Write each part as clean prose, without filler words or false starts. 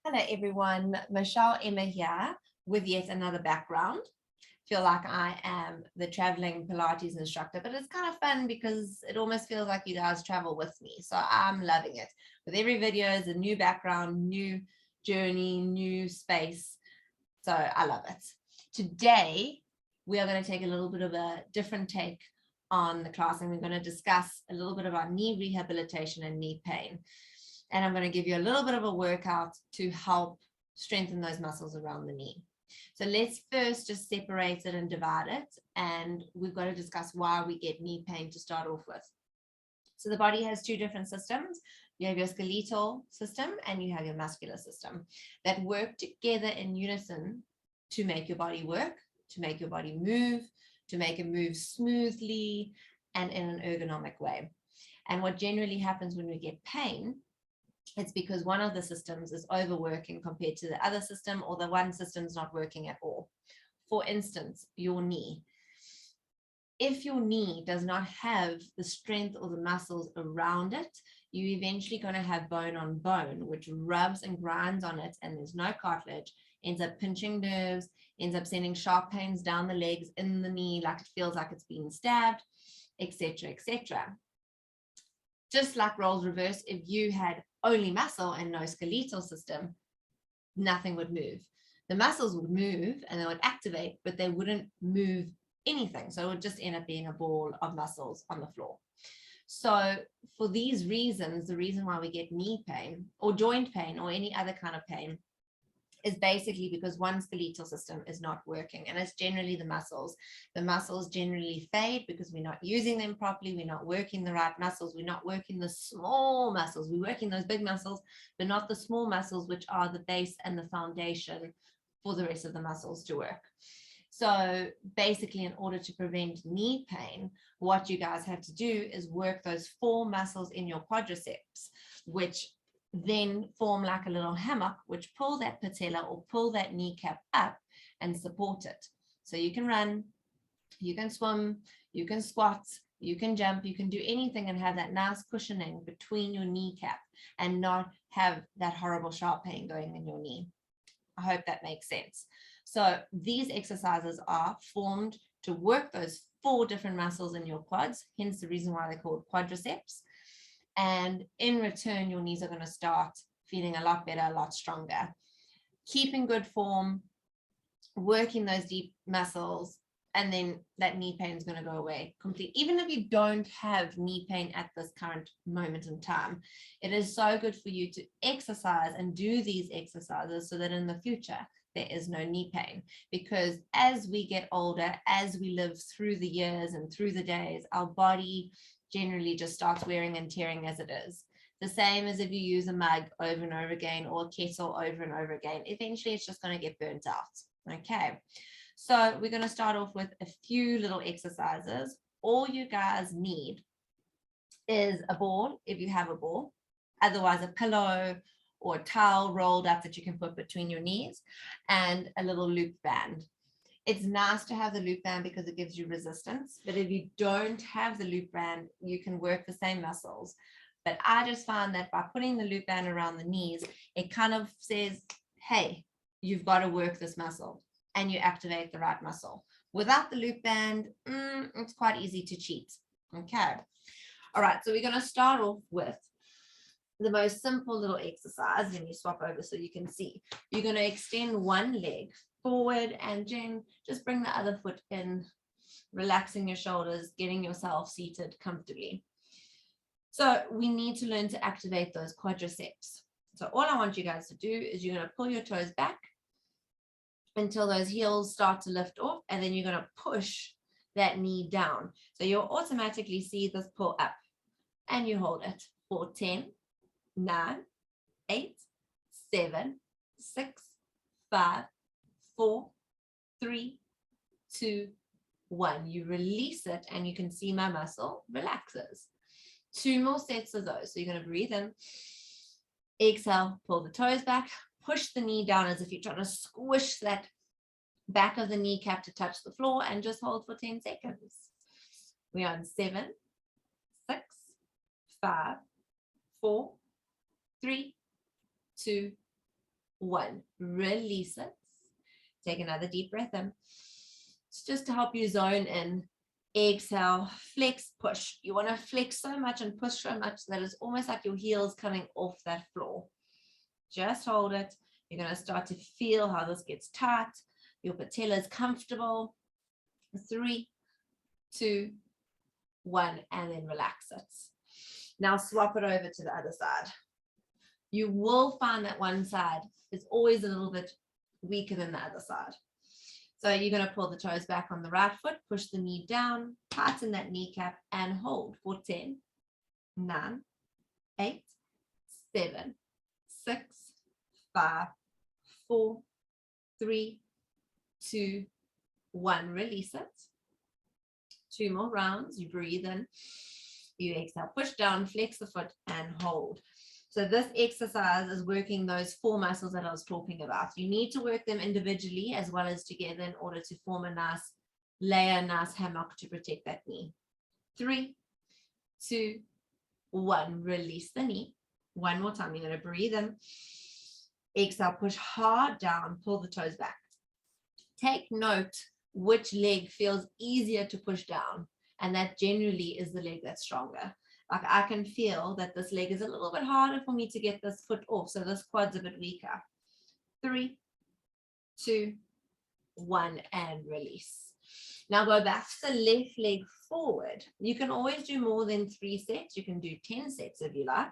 Hello everyone, Michelle Emma here with yet another background. Feel like I am the traveling Pilates instructor, but it's kind of fun because it almost feels like you guys travel with me. So I'm loving it. With every video is a new background, new journey, new space. So I love it. Today, we are going to take a little bit of a different take on the class, and we're going to discuss a little bit about knee rehabilitation and knee pain. And I'm going to give you a little bit of a workout to help strengthen those muscles around the knee. So let's first just separate it and divide it. And we've got to discuss why we get knee pain to start off with. So the body has two different systems. You have your skeletal system and you have your muscular system that work together in unison to make your body work, to make your body move, to make it move smoothly and in an ergonomic way. And what generally happens when we get pain, it's because one of the systems is overworking compared to the other system, or the one system is not working at all. For instance, your knee. If your knee does not have the strength or the muscles around it, you're eventually going to have bone on bone, which rubs and grinds on it, and there's no cartilage, ends up pinching nerves, ends up sending sharp pains down the legs, in the knee, like it feels like it's being stabbed, etc., etc. Just like roles reverse, if you had only muscle and no skeletal system, nothing would move. The muscles would move and they would activate, but they wouldn't move anything. So it would just end up being a ball of muscles on the floor. So for these reasons, the reason why we get knee pain or joint pain or any other kind of pain is basically because one skeletal system is not working, and it's generally the muscles. The muscles generally fade because we're not using them properly, we're not working the right muscles, we're not working the small muscles, we're working those big muscles, but not the small muscles, which are the base and the foundation for the rest of the muscles to work. So basically, in order to prevent knee pain, what you guys have to do is work those 4 muscles in your quadriceps, which then form like a little hammock, which pull that patella or pull that kneecap up and support it. So you can run, you can swim, you can squat, you can jump, you can do anything and have that nice cushioning between your kneecap and not have that horrible sharp pain going in your knee. I hope that makes sense. So these exercises are formed to work those 4 different muscles in your quads, hence the reason why they're called quadriceps. And in return, your knees are going to start feeling a lot better, a lot stronger. Keep in good form, working those deep muscles, and then that knee pain is going to go away completely. Even if you don't have knee pain at this current moment in time, it is so good for you to exercise and do these exercises so that in the future, there is no knee pain. Because as we get older, as we live through the years and through the days, our body generally just starts wearing and tearing as it is. The same as if you use a mug over and over again or a kettle over and over again. Eventually, it's just going to get burnt out. Okay, so we're going to start off with a few little exercises. All you guys need is a ball, if you have a ball, otherwise a pillow or a towel rolled up that you can put between your knees, and a little loop band. It's nice to have the loop band because it gives you resistance, but if you don't have the loop band, you can work the same muscles. But I just find that by putting the loop band around the knees, it kind of says, hey, you've got to work this muscle, and you activate the right muscle. Without the loop band, it's quite easy to cheat. Okay. All right, so we're going to start off with the most simple little exercise. When you swap over so you can see, you're going to extend one leg forward and then just bring the other foot in, relaxing your shoulders, getting yourself seated comfortably. So we need to learn to activate those quadriceps. So all I want you guys to do is you're going to pull your toes back until those heels start to lift off, and then you're going to push that knee down. So you'll automatically see this pull up, and you hold it for 10, 9, 8, 7, 6, 5, 4, 3, 2, 1. You release it and you can see my muscle relaxes. 2 more sets of those. So you're going to breathe in, exhale, pull the toes back, push the knee down as if you're trying to squish that back of the kneecap to touch the floor, and just hold for 10 seconds. We're on 7, 6, 5, 4, 3, 2, 1. Release it. Take another deep breath in. It's just to help you zone in. Exhale, flex, push. You want to flex so much and push so much that it's almost like your heels coming off that floor. Just hold it. You're going to start to feel how this gets tight. Your patella is comfortable. 3, 2, 1, and then relax it. Now swap it over to the other side. You will find that one side is always a little bit weaker than the other side. So you're going to pull the toes back on the right foot, push the knee down, tighten that kneecap, and hold for 10, 9, 8, 7, 6, 5, 4, 3, 2, 1. Release it. 2 more rounds. You breathe in. You exhale, push down, flex the foot, and hold. So this exercise is working those 4 muscles that I was talking about. You need to work them individually as well as together in order to form a nice layer, nice hammock to protect that knee. 3, 2, 1. Release the knee. One more time. You're going to breathe in. Exhale, push hard down, pull the toes back. Take note which leg feels easier to push down, and that generally is the leg that's stronger. Like I can feel that this leg is a little bit harder for me to get this foot off, so this quad's a bit weaker. 3, 2, 1, and release. Now go back to the left leg forward. You can always do more than 3 sets. You can do 10 sets if you like.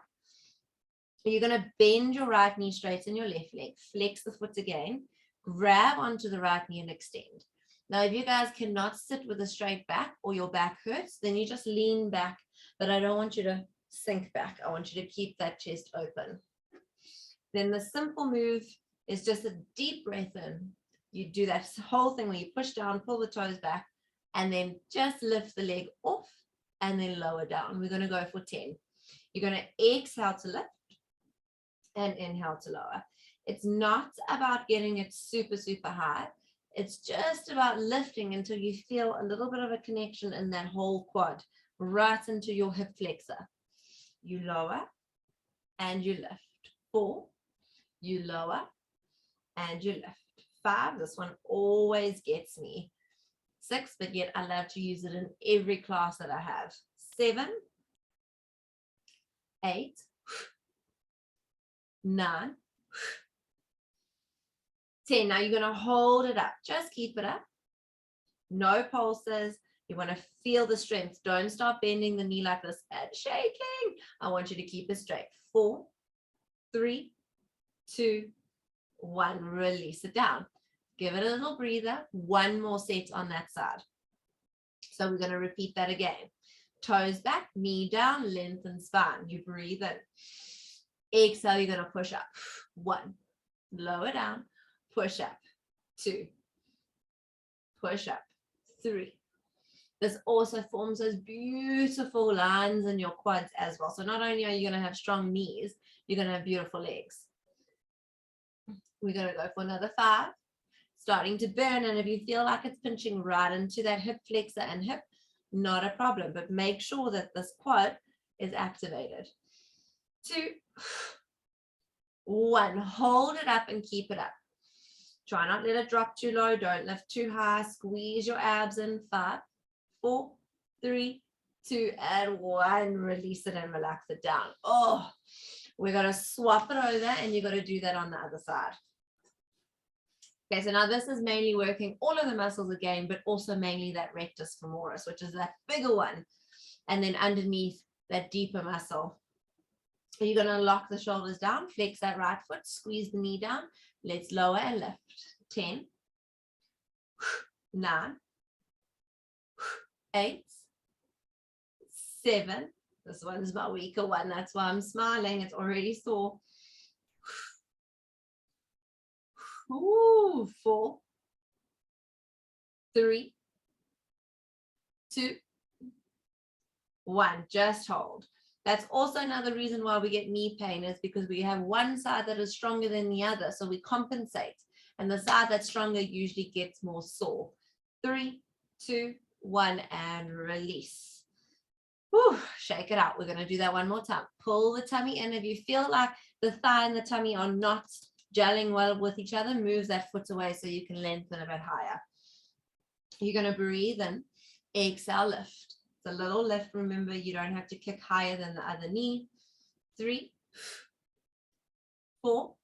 You're going to bend your right knee, straighten your left leg, flex the foot again, grab onto the right knee and extend. Now, if you guys cannot sit with a straight back or your back hurts, then you just lean back, but I don't want you to sink back. I want you to keep that chest open. Then the simple move is just a deep breath in. You do that whole thing where you push down, pull the toes back, and then just lift the leg off and then lower down. We're going to go for 10. You're going to exhale to lift and inhale to lower. It's not about getting it super, super high. It's just about lifting until you feel a little bit of a connection in that whole quad, right into your hip flexor. You lower and you lift. 4, you lower and you lift. 5, this one always gets me. 6, but yet I love to use it in every class that I have. 7, 8, 9, 10. Now you're going to hold it up. Just keep it up. No pulses. You want to feel the strength. Don't start bending the knee like this and shaking. I want you to keep it straight. 4, 3, 2, 1. Release it down. Give it a little breather. 1 more set on that side. So we're going to repeat that again. Toes back, knee down, lengthen spine. You breathe in. Exhale, you're going to push up. 1. Lower down. Push up. 2. Push up. 3. This also forms those beautiful lines in your quads as well. So not only are you going to have strong knees, you're going to have beautiful legs. We're going to go for another 5. Starting to burn, and if you feel like it's pinching right into that hip flexor and hip, not a problem, but make sure that this quad is activated. 2, 1. Hold it up and keep it up. Try not let it drop too low. Don't lift too high. Squeeze your abs in. 5, 4, 3, 2, and 1. Release it and relax it down. Oh, we're going to swap it over, and you're going to do that on the other side. Okay, so now this is mainly working all of the muscles again, but also mainly that rectus femoris, which is that bigger one. And then underneath that deeper muscle. So you're going to lock the shoulders down, flex that right foot, squeeze the knee down. Let's lower and lift. 10, 9, 8, 7. This one's my weaker one. That's why I'm smiling. It's already sore. 4, 3, 2, 1. Just hold. That's also another reason why we get knee pain, is because we have one side that is stronger than the other. So we compensate. And the side that's stronger usually gets more sore. 3, 2, 1, and release. Whew, shake it out. We're going to do that one more time. Pull the tummy in. If you feel like the thigh and the tummy are not gelling well with each other, move that foot away so you can lengthen a bit higher. You're going to breathe in, exhale, lift. It's a little lift. Remember, you don't have to kick higher than the other knee. 3, 4,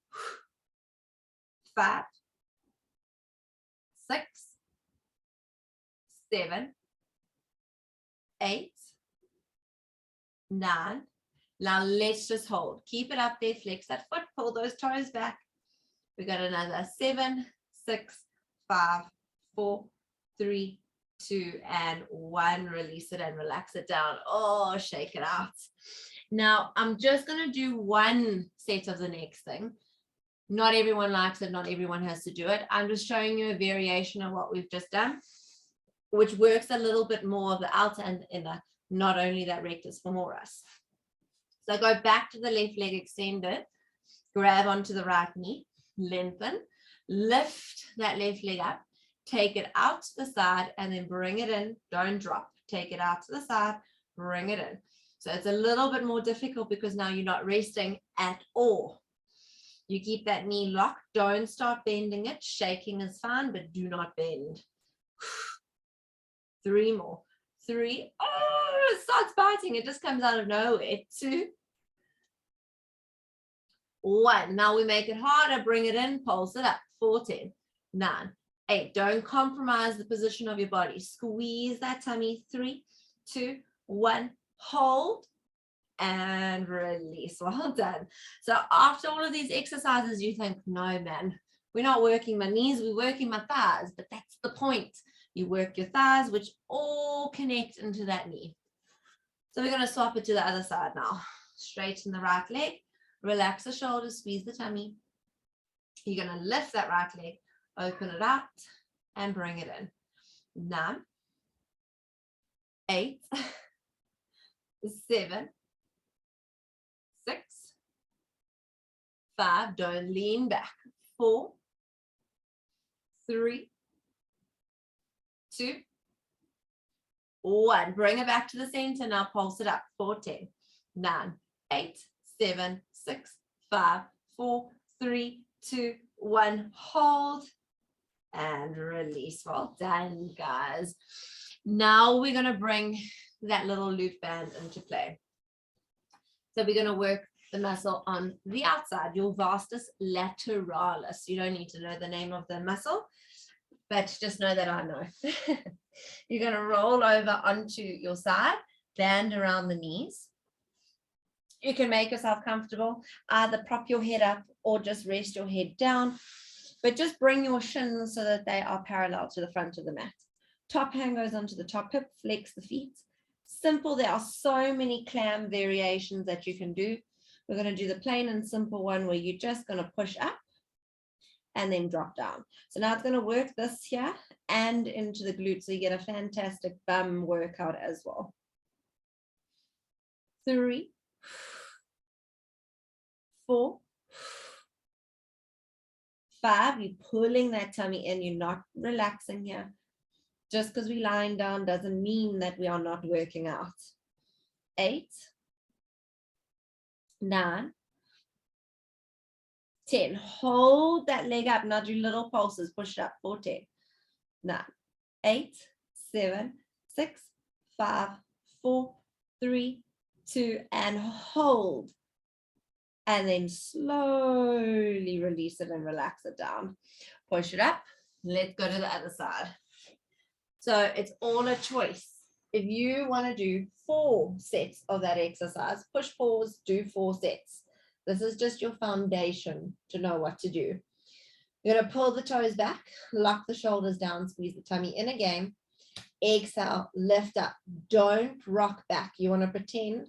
5, 6, 7, 8, 9. Now let's just hold. Keep it up there. Flex that foot. Pull those toes back. We got another 7, 6, 5, 4, 3, 2, and 1. Release it and relax it down. Oh, shake it out. Now I'm just going to do one set of the next thing. Not everyone likes it. Not everyone has to do it. I'm just showing you a variation of what we've just done, which works a little bit more of the outer and inner, not only that rectus femoris. So go back to the left leg extended, grab onto the right knee, lengthen, lift that left leg up, take it out to the side, and then bring it in. Don't drop. Take it out to the side, bring it in. So it's a little bit more difficult because now you're not resting at all. You keep that knee locked. Don't start bending it. Shaking is fine, but do not bend. 3 more. 3. Oh, it starts biting. It just comes out of nowhere. 2. 1. Now we make it harder. Bring it in. Pulse it up. 4, 10, 9, 8. Don't compromise the position of your body. Squeeze that tummy. 3, 2, 1. Hold and release. Well done. So after all of these exercises, you think, no, man, we're not working my knees. We're working my thighs. But that's the point. You work your thighs, which all connect into that knee. So we're going to swap it to the other side now. Straighten the right leg. Relax the shoulders, squeeze the tummy. You're going to lift that right leg, open it out, and bring it in. 9, 8, 7, 6, 5. Don't lean back. 4, 3, 2, 1. Bring it back to the center. Now pulse it up. 4, 10, 9, 8, 7, 6, 5, 4, 3, 2, 1. Hold and release. Well done, guys. Now we're going to bring that little loop band into play. So we're going to work the muscle on the outside, your vastus lateralis. You don't need to know the name of the muscle, but just know that I know. You're going to roll over onto your side, band around the knees. You can make yourself comfortable, either prop your head up or just rest your head down, but just bring your shins so that they are parallel to the front of the mat. Top hand goes onto the top hip, flex the feet. Simple. There are so many clam variations that you can do. We're going to do the plain and simple one where you're just going to push up and then drop down. So now it's going to work this here and into the glutes, so you get a fantastic bum workout as well. 3, 4, 5. You're pulling that tummy in. You're not relaxing here. Just because we're lying down doesn't mean that we are not working out. 8, 9, 10. Hold that leg up. Now do little pulses. Push it up. 4, 10, 9, 8, 7, 6, 5, 4, 3, 2, and hold. And then slowly release it and relax it down. Push it up. Let's go to the other side. So it's all a choice. If you want to do 4 sets of that exercise, push pause, do 4 sets. This is just your foundation to know what to do. You're going to pull the toes back, lock the shoulders down, squeeze the tummy in again. Exhale, lift up. Don't rock back. You want to pretend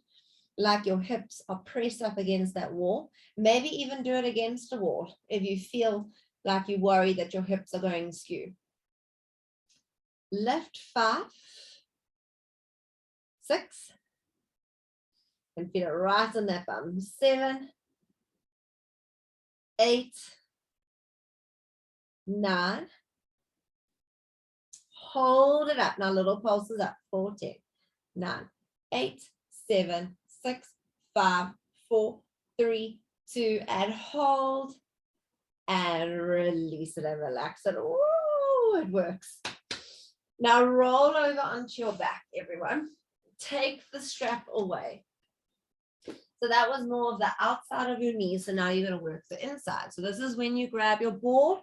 like your hips are pressed up against that wall. Maybe even do it against a wall if you feel like you worry that your hips are going skew. Lift 5, 6, and feel it right on that bum. 7, 8, 9. Hold it up. Now little pulses up. 4, 10, 9, 8, 7, 6, 5, 4, 3, 2, and hold and release it and relax it. Oh, it works. Now roll over onto your back, everyone. Take the strap away. So that was more of the outside of your knees. So now you're going to work the inside. So this is when you grab your board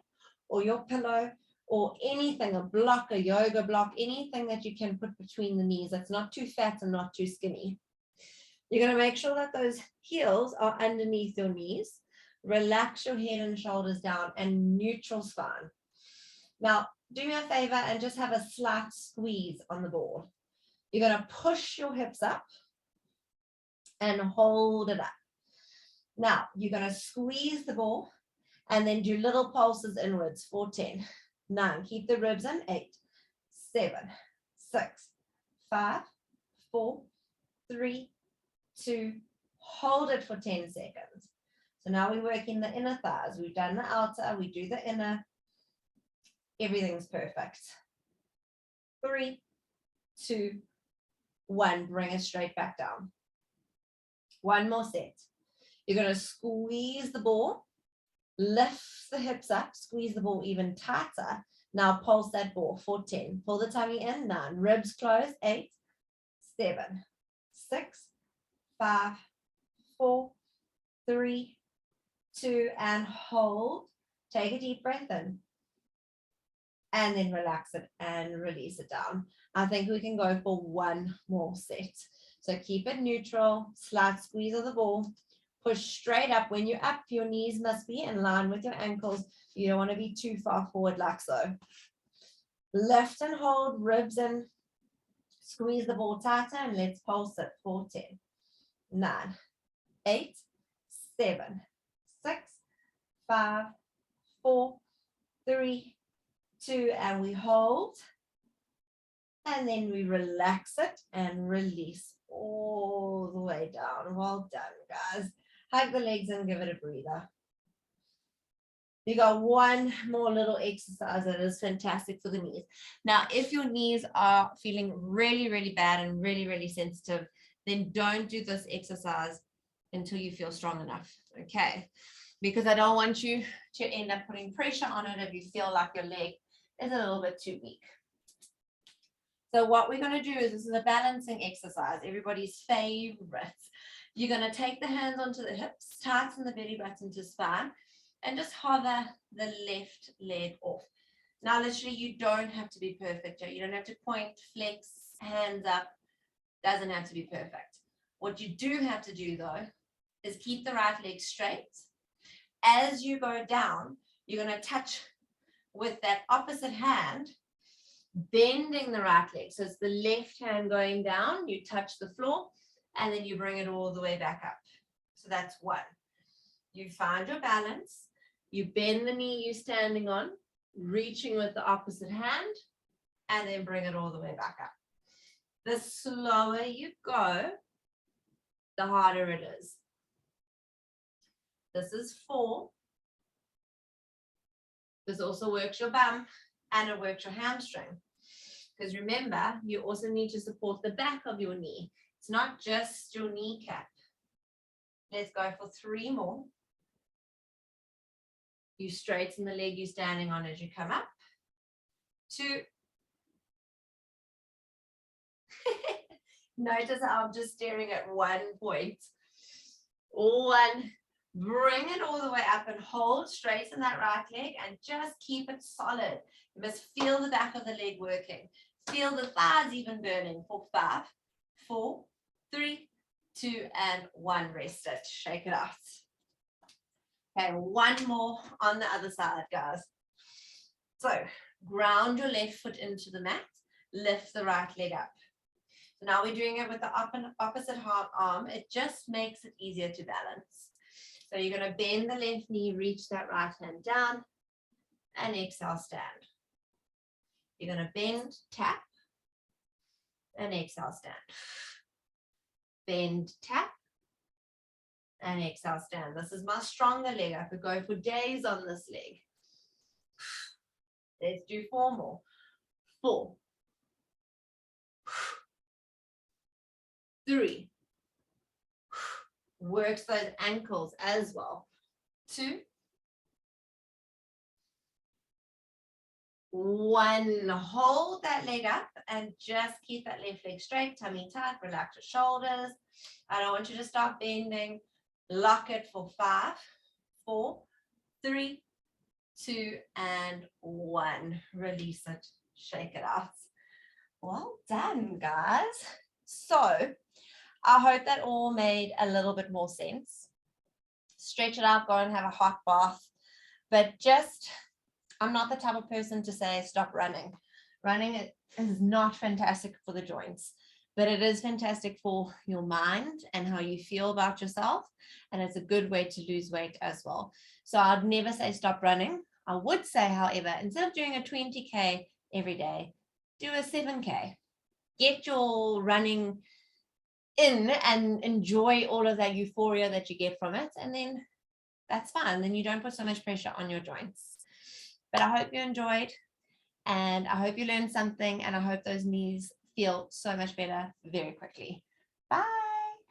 or your pillow or anything, a block, a yoga block, anything that you can put between the knees that's not too fat and not too skinny. You're going to make sure that those heels are underneath your knees. Relax your head and shoulders down and neutral spine. Now, do me a favor and just have a slight squeeze on the board. You're going to push your hips up and hold it up. Now, you're going to squeeze the ball and then do little pulses inwards for 10, 9, keep the ribs in, 8, 7, 6, 5, 4, 3, 2, hold it for 10 seconds. So now we're working the inner thighs. We've done the outer, we do the inner. Everything's perfect. 3, 2, 1, bring it straight back down. One more set. You're going to squeeze the ball, lift the hips up, squeeze the ball even tighter. Now pulse that ball for 10. Pull the tummy in, 9, ribs close, 8, 7, 6, 5, 4, 3, 2, and hold. Take a deep breath in. And then relax it and release it down. I think we can go for one more set. So keep it neutral, slight squeeze of the ball, push straight up. When you're up, your knees must be in line with your ankles. You don't want to be too far forward like so. Lift and hold, ribs in, squeeze the ball tighter, and let's pulse it for 10, 9, 8, 7, 6, 5, 4, 3, 2, and we hold. And then we relax it and release all the way down. Well done, guys. Hug the legs and give it a breather. You got one more little exercise that is fantastic for the knees. Now, if your knees are feeling really, really bad and really, really sensitive, then don't do this exercise until you feel strong enough, okay? Because I don't want you to end up putting pressure on it if you feel like your leg is a little bit too weak. So what we're going to do is, this is a balancing exercise, everybody's favorite. You're going to take the hands onto the hips, tighten the belly button to spine, and just hover the left leg off. Now, literally, you don't have to be perfect. You don't have to point, flex, hands up. Doesn't have to be perfect. What you do have to do, though, is keep the right leg straight. As you go down, you're going to touch with that opposite hand, bending the right leg. So it's the left hand going down, you touch the floor, and then you bring it all the way back up. So that's one. You find your balance, you bend the knee you're standing on, reaching with the opposite hand, and then bring it all the way back up. The slower you go, the harder it is. This is 4. This also works your bum and it works your hamstring. Because remember, you also need to support the back of your knee. It's not just your kneecap. Let's go for 3 more. You straighten the leg you're standing on as you come up. 2. Notice how I'm just staring at one point. 1. Bring it all the way up and hold, straighten that right leg and just keep it solid. You must feel the back of the leg working. Feel the thighs even burning for 5, 4, 3, 2, and 1. Rest it. Shake it out. Okay, 1 more on the other side, guys. So ground your left foot into the mat. Lift the right leg up. So now we're doing it with the opposite arm. It just makes it easier to balance. So you're going to bend the left knee, reach that right hand down, and exhale, stand. You're going to bend, tap, and exhale, stand. Bend, tap, and exhale, stand. This is my stronger leg. I could go for days on this leg. Let's do 4 more. 4, 3, works those ankles as well. 2, 1. Hold that leg up and just keep that left leg straight, tummy tight, relax your shoulders. I don't want you to start bending. Lock it for 5, 4, 3, 2, and 1. Release it, shake it out. Well done, guys. So I hope that all made a little bit more sense. Stretch it out, go and have a hot bath. But just, I'm not the type of person to say stop running. Running is not fantastic for the joints, but it is fantastic for your mind and how you feel about yourself. And it's a good way to lose weight as well. So I'd never say stop running. I would say, however, instead of doing a 20K every day, do a 7K. Get your running in and enjoy all of that euphoria that you get from it. And then that's fine. Then you don't put so much pressure on your joints. But I hope you enjoyed, and I hope you learned something, and I hope those knees feel so much better very quickly. Bye.